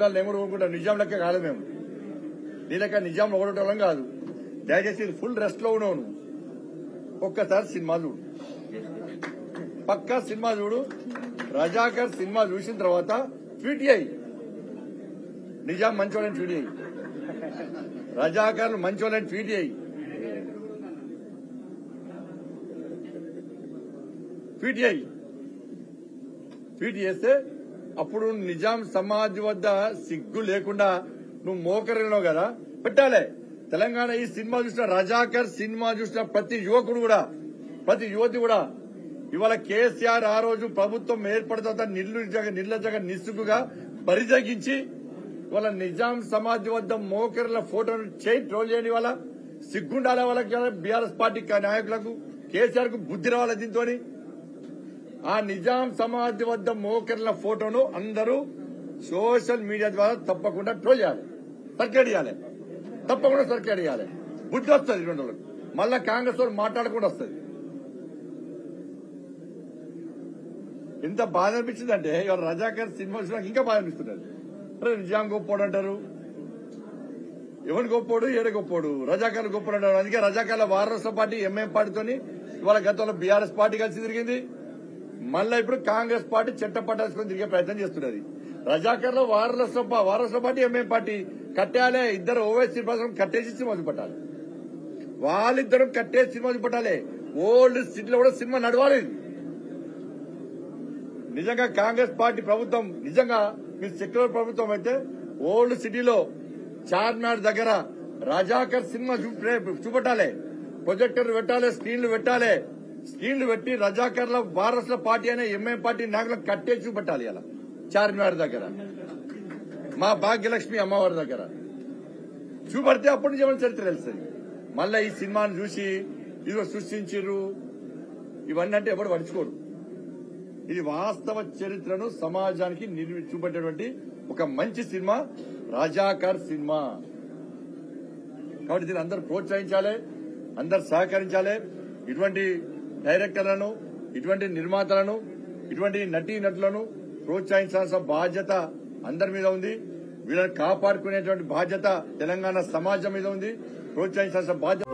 చూడాలి, నేను కూడా ఊరుకుంటాను. నిజాం లెక్క కాదు మేము, నీ లెక్క నిజాం ఒకటోళ్ళం కాదు. దయచేసి ఫుల్ రెస్ట్ లో ఉన్నావు నువ్వు. ఒక్కసారి సినిమా చూడు, పక్కా సినిమా చూడు. రజాకర్ సినిమా చూసిన తర్వాత ట్వీట్ చేయి, నిజాం మంచోళ్ళని ట్వీట్ చేయి, రజాకర్లు మంచోళ్ళని ట్వీట్ చేయి, ట్వీట్ చేయి. ట్వీట్ చేస్తే అప్పుడు నిజాం సమాజ్ వద్ద సిగ్గు లేకుండా నువ్వు మోకరినావు కదా, పెట్టాలి. తెలంగాణ ఈ సినిమా చూసిన, రజాకర్ సినిమా చూసిన ప్రతి యువకుడు కూడా, ప్రతి యువతి కూడా ఇవాళ కేసీఆర్ ఆ రోజు ప్రభుత్వం ఏర్పడిన నిర్లజ్జగా నిస్సుగుగా పరితగించి ఇవాళ నిజాం సమాజ్ వద్ద మోకరుల ఫోటోను ట్రోల్ చేయని వాళ్ళ సిగ్గుండాలి వాళ్ళకి, బీఆర్ఎస్ పార్టీ నాయకులకు, కేసీఆర్ కు బుద్ధి రావాలి. దీంతో ఆ నిజాం సమాజ్ వద్ద మోకరుల ఫోటోను అందరూ సోషల్ మీడియా ద్వారా తప్పకుండా ట్రోల్ చేయాలి, సర్క్యులేట్ చేయాలి, తప్పకుండా సర్క్యులేట్ చేయాలి. బుద్ధి వస్తుంది 2 రోజులకు, మళ్ళా కాంగ్రెస్ వాళ్ళు మాట్లాడకుండా వస్తుంది. ఎంత బాధ అనిపించిందంటే ఇవాళ రజాకర్ సినిమా చూసినాక ఇంకా బాధ అనిపిస్తున్నది. అరే నిజాం గొప్పోడు అంటారు, ఎవరు గొప్పోడు, ఏడ గొప్పోడు, రజాకర్ గొప్పోడు అంటారు. అందుకే రజాకర్ల వారసత్వ పార్టీ ఎంఐఎం పార్టీతోని ఇవాళ గతంలో బీఆర్ఎస్ పార్టీ కలిసి తిరిగింది. మళ్ళా ఇప్పుడు కాంగ్రెస్ పార్టీ చెట్టపట్టేసుకుని తిరిగే ప్రయత్నం చేస్తున్నది. రజాకర్ల వారసత్వ పార్టీ ఎంఐఎం పార్టీ కట్టాలే, ఇద్దరు ఓవైసీ ప్రజలు కట్టేసి సినిమా చూపెట్టాలి, వాళ్ళిద్దరం కట్టేసి సినిమా చూపెట్టాలి. ఓల్డ్ సిటీలో కూడా సినిమా నడవాలి. నిజంగా కాంగ్రెస్ పార్టీ ప్రభుత్వం, నిజంగా మీరు సెక్యులర్ ప్రభుత్వం అయితే ఓల్డ్ సిటీలో చార్మినార్ దగ్గర రజాకర్ సినిమా చూపెట్టాలి, ప్రొజెక్టర్ పెట్టాలి, స్క్రీన్లు పెట్టాలి. స్క్రీన్లు పెట్టి రజాకర్ల వారసుల పార్టీ అనే ఎంఐఎం పార్టీ నాయకులకు కట్టేసి చూపెట్టాలి. అలా చార్మినార్ దగ్గర, మా భాగ్యలక్ష్మి అమ్మవారి దగ్గర చూపెడితే అప్పటి నుంచి ఏమైనా చరిత్ర తెలుస్తుంది. మళ్ళా ఈ సినిమాను చూసి ఇదిగో సృష్టించారు ఇవన్నీ అంటే ఎవరు పడుచుకోరు. ఇది వాస్తవ చరిత్రను సమాజానికి చూపెట్టేటువంటి ఒక మంచి సినిమా రజాకర్ సినిమా. కాబట్టి దీన్ని అందరూ ప్రోత్సహించాలి, అందరు సహకరించాలి. ఇటువంటి డైరెక్టర్లను, ఇటువంటి నిర్మాతలను, ఇటువంటి నటీనటులను ప్రోత్సహించాల్సిన బాధ్యత అందరి మీద ఉంది. వీళ్ళని కాపాడుకునేటువంటి బాధ్యత తెలంగాణ సమాజం మీద ఉంది. ప్రోత్సహించాల్సిన బాధ్యత